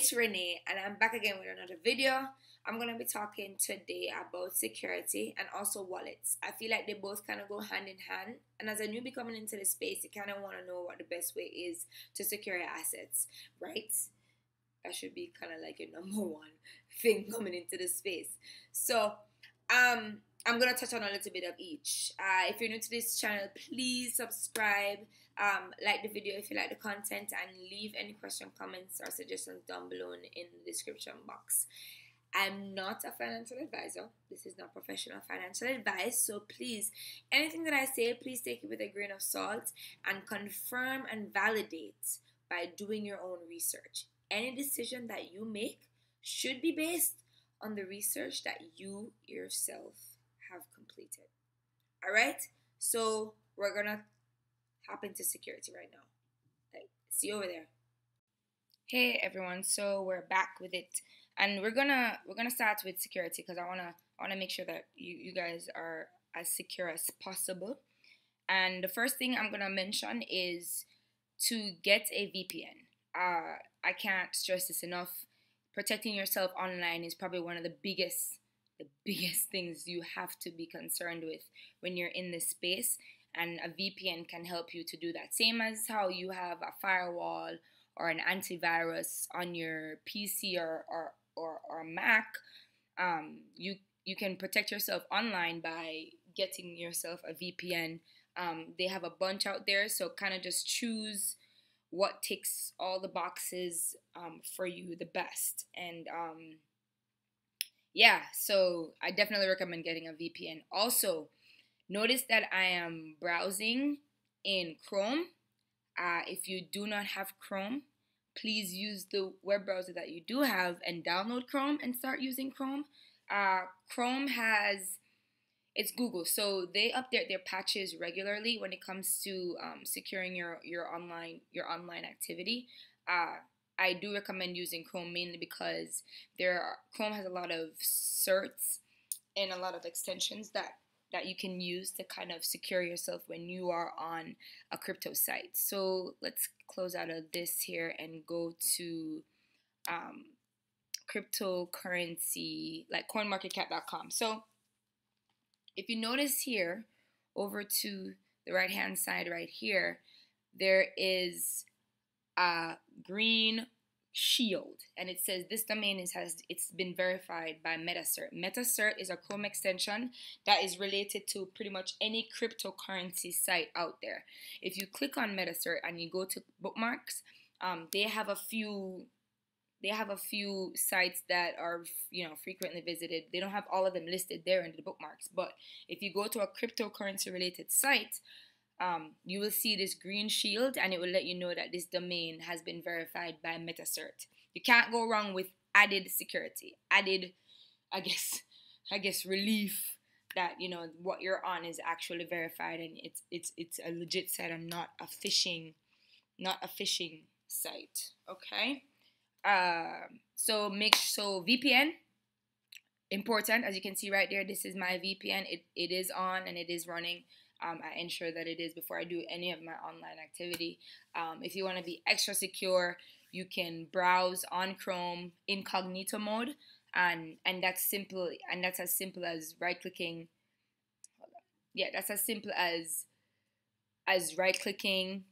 It's Renee, and I'm back again with another video. I'm going to be talking today about security and also wallets. I feel like they both kind of go hand in hand, and as a newbie coming into the space, you kind of want to know what the best way is to secure your assets, right? That should be kind of like your number one thing coming into the space. So, I'm going to touch on a little bit of each. If you're new to this channel, please subscribe, like the video if you like the content, and leave any question, comments, or suggestions down below in the description box. I'm not a financial advisor. This is not professional financial advice. So please, anything that I say, please take it with a grain of salt and confirm and validate by doing your own research. Any decision that you make should be based on the research that you yourself have completed. All right? So we're going to hop into security right now. See you over there. Hey everyone, so we're back with it, and we're gonna start with security because I wanna make sure that you guys are as secure as possible. And the first thing I'm gonna mention is to get a VPN. I can't stress this enough. Protecting yourself online is probably one of the biggest things you have to be concerned with when you're in this space, and a VPN can help you to do that. Same as how you have a firewall or an antivirus on your PC or Mac. You can protect yourself online by getting yourself a VPN. They have a bunch out there, so kind of just choose what ticks all the boxes for you the best. And yeah, so I definitely recommend getting a VPN. Also, notice that I am browsing in Chrome. If you do not have Chrome, please use the web browser that you do have and download Chrome and start using Chrome. Chrome it's Google, so they update their patches regularly when it comes to securing your online activity. I do recommend using Chrome mainly because Chrome has a lot of certs and a lot of extensions that you can use to kind of secure yourself when you are on a crypto site. So let's close out of this here and go to cryptocurrency like coinmarketcap.com. So if you notice here, over to the right hand side right here, there is a green shield, and it says this domain it's been verified by MetaCert. MetaCert is a Chrome extension that is related to pretty much any cryptocurrency site out there. If you click on MetaCert and you go to bookmarks, they have a few sites that are frequently visited. They don't have all of them listed there in the bookmarks, but if you go to a cryptocurrency related site, you will see this green shield, and it will let you know that this domain has been verified by MetaCert. You can't go wrong with added security, added, I guess relief that what you're on is actually verified and it's a legit site and not a phishing site. Okay. So VPN, important. As you can see right there, this is my VPN. It is on and it is running. I ensure that it is before I do any of my online activity. If you want to be extra secure, you can browse on Chrome Incognito mode, and that's simple. And that's as simple as right-clicking. Yeah, that's as simple as right-clicking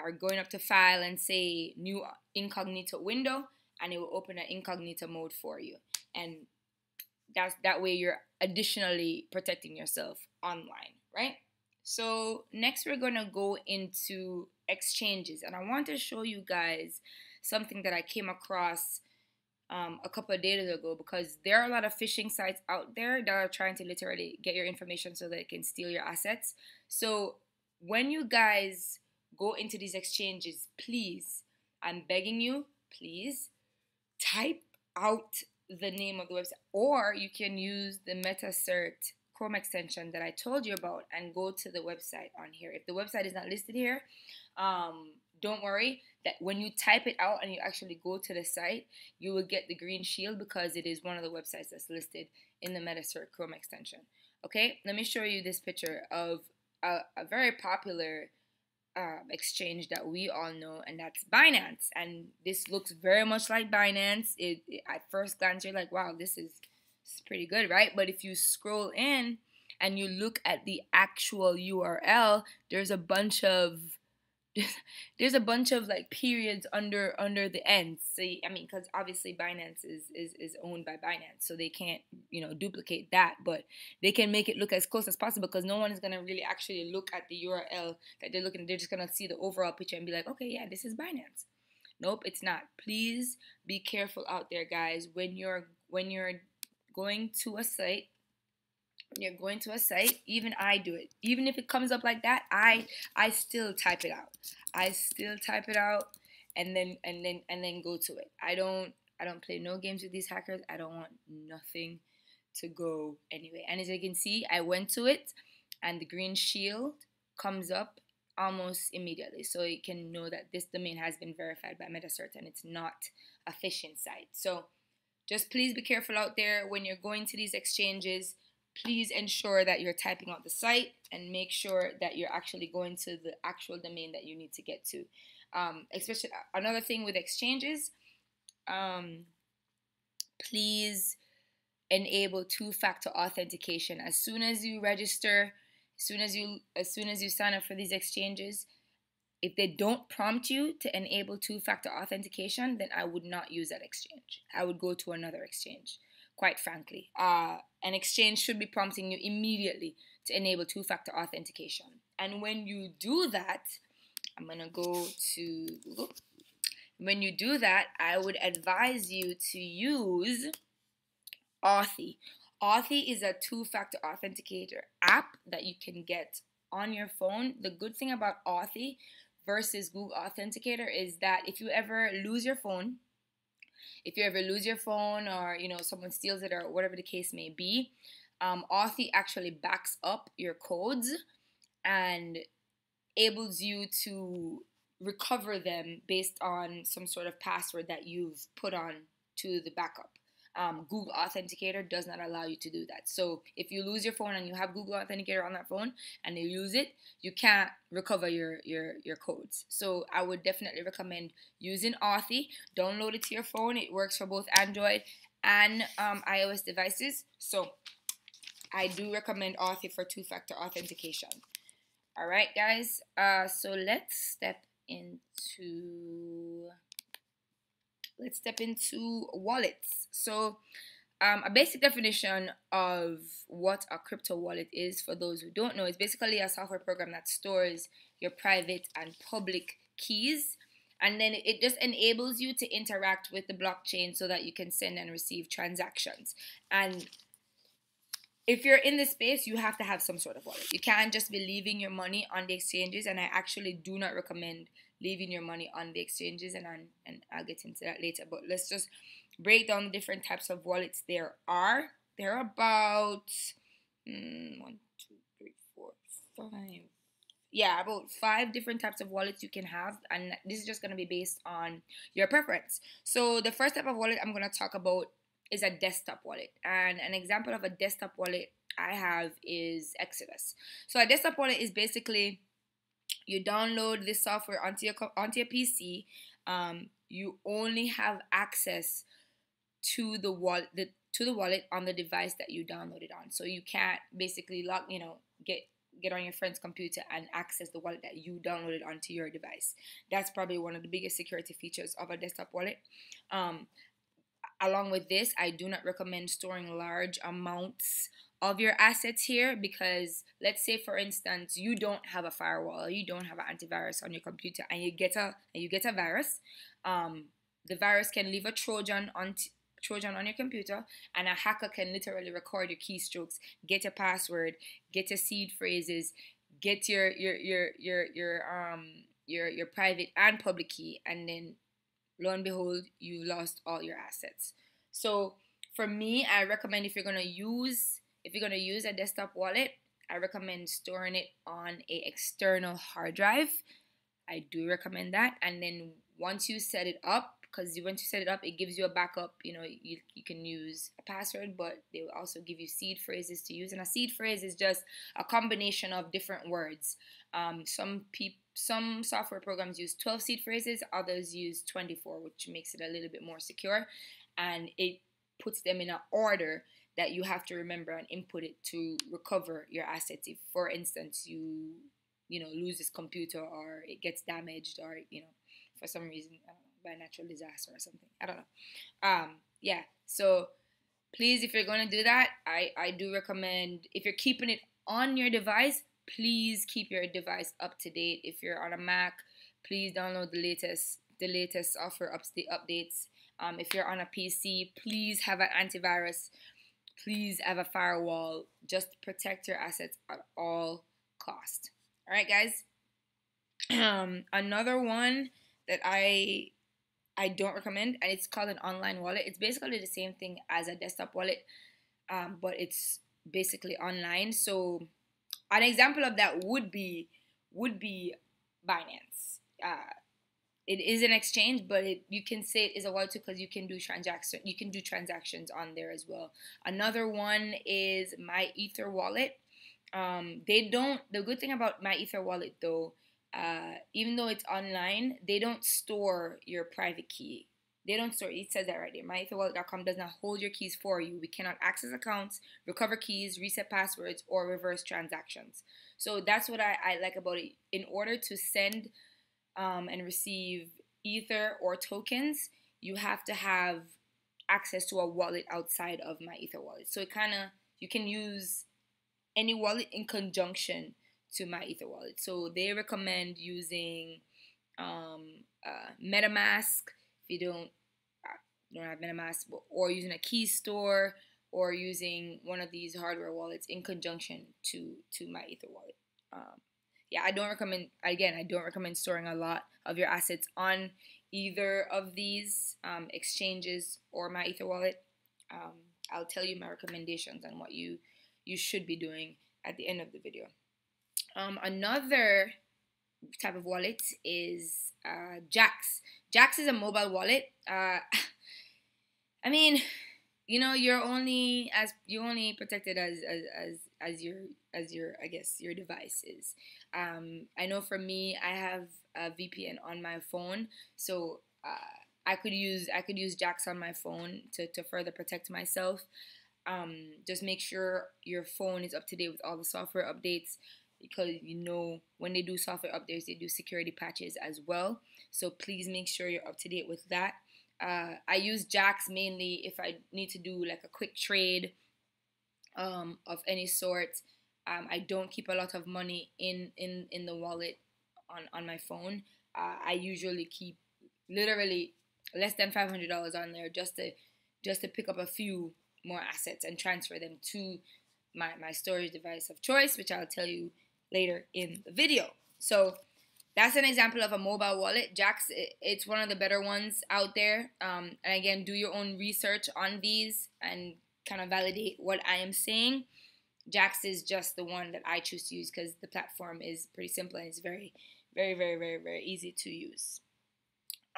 or going up to File and say New Incognito window, and it will open an incognito mode for you. And that way you're additionally protecting yourself online, right? So next we're gonna go into exchanges, and I want to show you guys something that I came across a couple of days ago, because there are a lot of phishing sites out there that are trying to literally get your information so they can steal your assets. So when you guys go into these exchanges, please, I'm begging you, please type out the name of the website, or you can use the MetaCert Chrome extension that I told you about and go to the website on here. If the website is not listed here, don't worry, that when you type it out and you actually go to the site, you will get the green shield because it is one of the websites that's listed in the MetaCert Chrome extension. Okay, let me show you this picture of a very popular exchange that we all know, and that's Binance. And this looks very much like Binance. At first glance, you're like, wow, this is pretty good, right? But if you scroll in and you look at the actual URL, there's a bunch of like periods under the ends. So I mean, because obviously Binance is owned by Binance, so they can't duplicate that, but they can make it look as close as possible, because no one is gonna really actually look at the URL that they're looking at. They're just gonna see the overall picture and be like, okay, yeah, this is Binance. Nope, it's not. Please be careful out there, guys, when you're going to a site. You're going to a site, even I do it. Even if it comes up like that, I still type it out. I still type it out and then go to it. I don't play no games with these hackers. I don't want nothing to go anyway. And as you can see, I went to it and the green shield comes up almost immediately. So you can know that this domain has been verified by MetaCert and it's not a phishing site. So just please be careful out there when you're going to these exchanges. Please ensure that you're typing out the site and make sure that you're actually going to the actual domain that you need to get to. Especially another thing with exchanges, please enable two-factor authentication. As soon as you register, as soon as you sign up for these exchanges, if they don't prompt you to enable two-factor authentication, then I would not use that exchange. I would go to another exchange, quite frankly. An exchange should be prompting you immediately to enable two-factor authentication. And when you do that, I'm going to go to Google. When you do that, I would advise you to use Authy. Authy is a two-factor authenticator app that you can get on your phone. The good thing about Authy versus Google Authenticator is that if you ever lose your phone, or someone steals it or whatever the case may be, Authy actually backs up your codes and enables you to recover them based on some sort of password that you've put on to the backup. Google Authenticator does not allow you to do that. So if you lose your phone and you have Google Authenticator on that phone and you use it, you can't recover your codes. So I would definitely recommend using Authy. Download it to your phone. It works for both Android and iOS devices. So I do recommend Authy for two-factor authentication. All right, guys. So let's step into wallets. So a basic definition of what a crypto wallet is, for those who don't know, is basically a software program that stores your private and public keys, and then it just enables you to interact with the blockchain so that you can send and receive transactions. And if you're in this space, you have to have some sort of wallet. You can't just be leaving your money on the exchanges, and I actually do not recommend leaving your money on the exchanges, and I'll get into that later. But let's just break down the different types of wallets there are. There are about 5 different types of wallets you can have, and this is just going to be based on your preference. So the first type of wallet I'm going to talk about is a desktop wallet, and an example of a desktop wallet I have is Exodus. So a desktop wallet is basically, you download this software onto your PC. You only have access to the wallet on the device that you downloaded on. So you can't basically get on your friend's computer and access the wallet that you downloaded onto your device. That's probably one of the biggest security features of a desktop wallet. Along with this, I do not recommend storing large amounts of your assets here, because let's say, for instance, you don't have a firewall, you don't have an antivirus on your computer, and you get a virus. The virus can leave a Trojan on your computer, and a hacker can literally record your keystrokes, get your password, get your seed phrases, get your private and public key, and then lo and behold, you lost all your assets. So for me, I recommend if you're gonna use a desktop wallet, I recommend storing it on a external hard drive. I do recommend that. And then once you set it up, it gives you a backup. You can use a password, but they will also give you seed phrases to use. And a seed phrase is just a combination of different words. Some some software programs use 12 seed phrases, others use 24, which makes it a little bit more secure, and it puts them in an order that you have to remember and input it to recover your assets. If, for instance, you lose this computer, or it gets damaged, or for some reason, I don't know, by a natural disaster or something, I don't know. Yeah, so please, if you're going to do that, I do recommend, if you're keeping it on your device, please keep your device up to date. If you're on a Mac, please download the latest software updates. If you're on a PC, please have an antivirus. Please have a firewall. Just protect your assets at all cost. All right, guys. Another one that I don't recommend, and it's called an online wallet. It's basically the same thing as a desktop wallet, but it's basically online. So an example of that would be Binance. It is an exchange, but you can say it is a wallet too, because you can do transactions on there as well. Another one is My Ether wallet. The good thing about My Ether wallet though, even though it's online, they don't store your private key. They don't store it. It says that right there. MyEtherWallet.com does not hold your keys for you. We cannot access accounts, recover keys, reset passwords, or reverse transactions. So that's what I like about it. In order to send and receive Ether or tokens, you have to have access to a wallet outside of My Ether wallet. So you can use any wallet in conjunction to My Ether wallet. So they recommend using MetaMask if you don't have MetaMask, or using a key store, or using one of these hardware wallets in conjunction to My Ether wallet. Yeah, I don't recommend storing a lot of your assets on either of these exchanges or My Ether wallet. I'll tell you my recommendations on what you should be doing at the end of the video. Another type of wallet is Jaxx. Jaxx is a mobile wallet. I mean, you're only protected as your I guess your device is. I know for me, I have a VPN on my phone, so I could use Jaxx on my phone to further protect myself. Just make sure your phone is up to date with all the software updates, because when they do software updates, they do security patches as well. So please make sure you're up to date with that. I use Jaxx mainly if I need to do like a quick trade of any sort. I don't keep a lot of money in the wallet on my phone. I usually keep literally less than $500 on there just to pick up a few more assets and transfer them to my storage device of choice, which I'll tell you later in the video. So that's an example of a mobile wallet. Jaxx, it's one of the better ones out there. And again, do your own research on these and kind of validate what I am saying. Jaxx is just the one that I choose to use because the platform is pretty simple and it's very, very, very, very, very easy to use.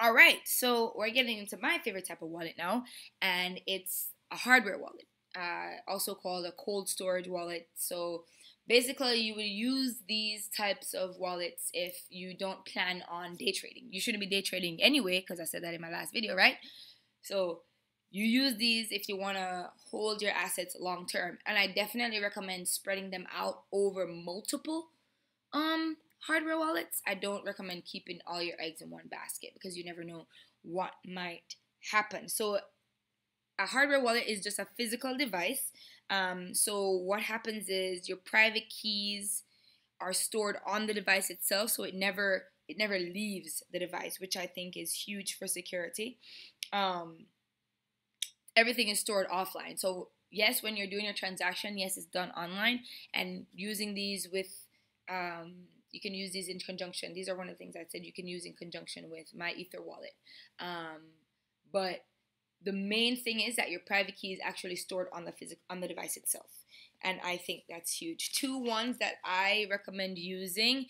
All right, so we're getting into my favorite type of wallet now, and it's a hardware wallet, also called a cold storage wallet. So basically, you would use these types of wallets if you don't plan on day trading. You shouldn't be day trading anyway, because I said that in my last video, right? So you use these if you want to hold your assets long term. And I definitely recommend spreading them out over multiple hardware wallets. I don't recommend keeping all your eggs in one basket, because you never know what might happen. So a hardware wallet is just a physical device. So what happens is your private keys are stored on the device itself, so it never leaves the device, which I think is huge for security. Everything is stored offline. So yes, when you're doing a transaction, yes, it's done online, and using these with you can use these in conjunction. These are one of the things I said you can use in conjunction with My Ether wallet. But the main thing is that your private key is actually stored on the device itself, and I think that's huge. Two ones that I recommend using: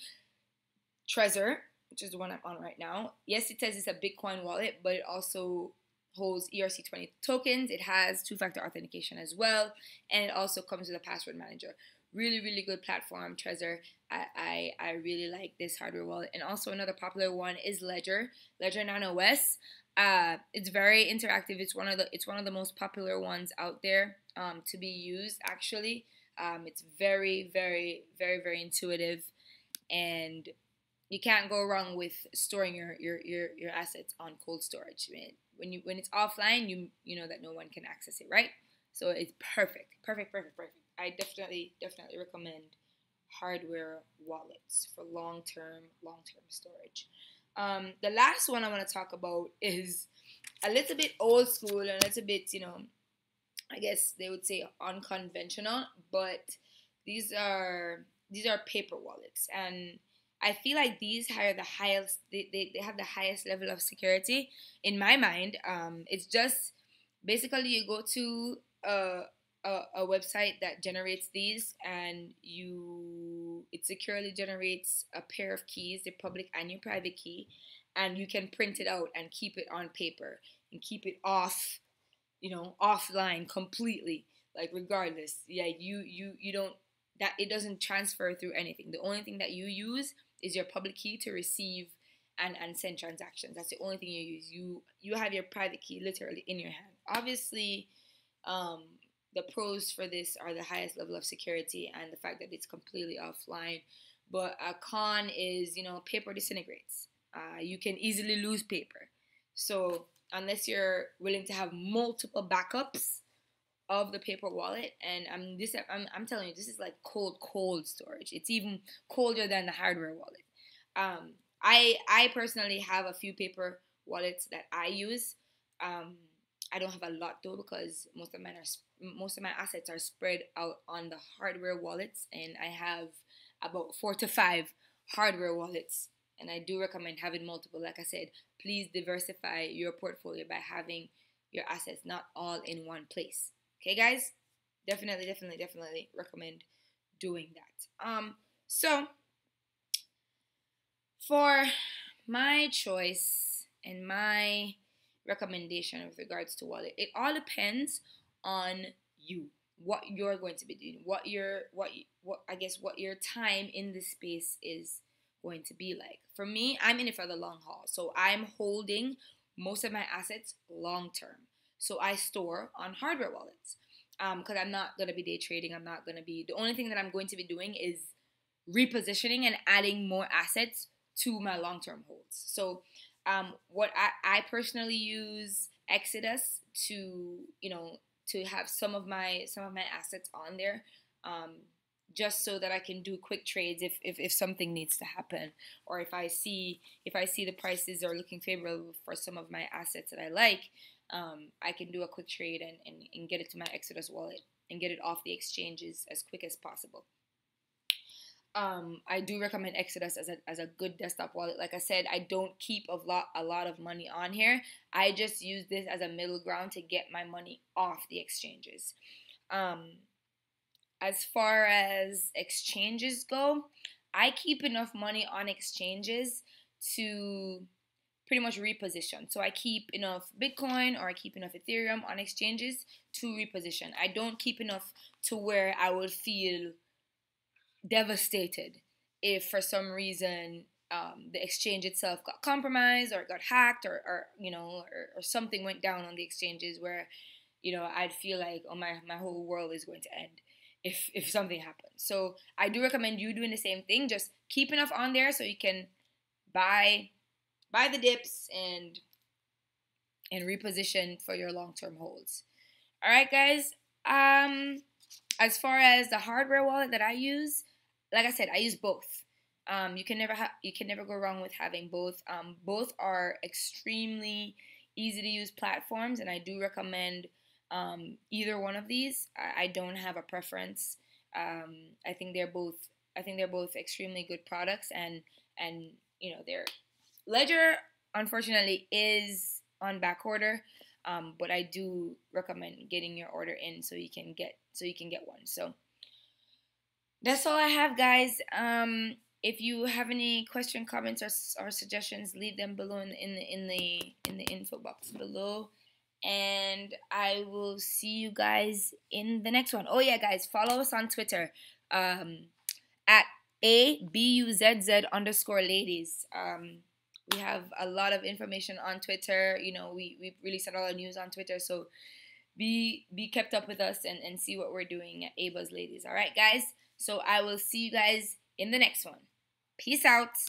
Trezor, which is the one I'm on right now. Yes, it says it's a Bitcoin wallet, but it also holds ERC20 tokens. It has two-factor authentication as well, and it also comes with a password manager. really good platform, Trezor. I really like this hardware wallet. And also another popular one is Ledger Nano S. It's very interactive. It's one of the most popular ones out there to be used actually. It's very intuitive, and you can't go wrong with storing your assets on cold storage. When it's offline, you know that no one can access it, right? So it's perfect. I definitely recommend hardware wallets for long-term storage. The last one I want to talk about is a little bit old school and a little bit, I guess they would say unconventional, but these are paper wallets, and I feel like these are the highest. They have the highest level of security in my mind. It's just basically you go to a website that generates these, and it securely generates a pair of keys, the public and your private key, and you can print it out and keep it on paper and keep it offline completely, like regardless. Yeah, you don't, that it doesn't transfer through anything. The only thing that you use is your public key to receive and send transactions. That's the only thing you use. You have your private key literally in your hand. Obviously, the pros for this are the highest level of security and the fact that it's completely offline. But a con is, paper disintegrates. You can easily lose paper. So unless you're willing to have multiple backups of the paper wallet, and I'm telling you, this is like cold storage. It's even colder than the hardware wallet. I personally have a few paper wallets that I use. I don't have a lot though, because most of my assets are spread out on the hardware wallets, and I have about 4 to 5 hardware wallets. And I do recommend having multiple. Like I said, please diversify your portfolio by having your assets not all in one place. Okay, guys? Definitely recommend doing that. So for my choice and my recommendation with regards to wallet, it all depends on you, what you're going to be doing, what your time in this space is going to be like. For me, I'm in it for the long haul, so I'm holding most of my assets long term. So I store on hardware wallets because I'm not gonna be day trading. The only thing that I'm going to be doing is repositioning and adding more assets to my long term holds. So what I personally use Exodus to have some of my assets on there, just so that I can do quick trades if something needs to happen, or if I see the prices are looking favorable for some of my assets that I like, I can do a quick trade and get it to my Exodus wallet and get it off the exchanges as quick as possible. I do recommend Exodus as a good desktop wallet. Like I said, I don't keep a lot of money on here. I just use this as a middle ground to get my money off the exchanges. As far as exchanges go, I keep enough money on exchanges to pretty much reposition. So I keep enough Bitcoin or I keep enough Ethereum on exchanges to reposition. I don't keep enough to where I would feel devastated if for some reason the exchange itself got compromised or got hacked or something went down on the exchanges where I'd feel like, oh, my whole world is going to end if something happens. So I do recommend you doing the same thing. Just keep enough on there so you can buy the dips and reposition for your long-term holds. All right, guys. As far as the hardware wallet that I use, like I said, I use both. You can never go wrong with having both. Both are extremely easy to use platforms, and I do recommend either one of these. I don't have a preference. I think they're both extremely good products, and their Ledger unfortunately is on back order, but I do recommend getting your order in so you can get one. So that's all I have, guys. If you have any question, comments, or suggestions, leave them below in the info box below. and I will see you guys in the next one. Oh yeah, guys, follow us on Twitter at ABUZZ_ladies. We have a lot of information on Twitter. You know, we release a lot of news on Twitter, so be kept up with us and see what we're doing at ABUZZ Ladies. All right, guys. So I will see you guys in the next one. Peace out.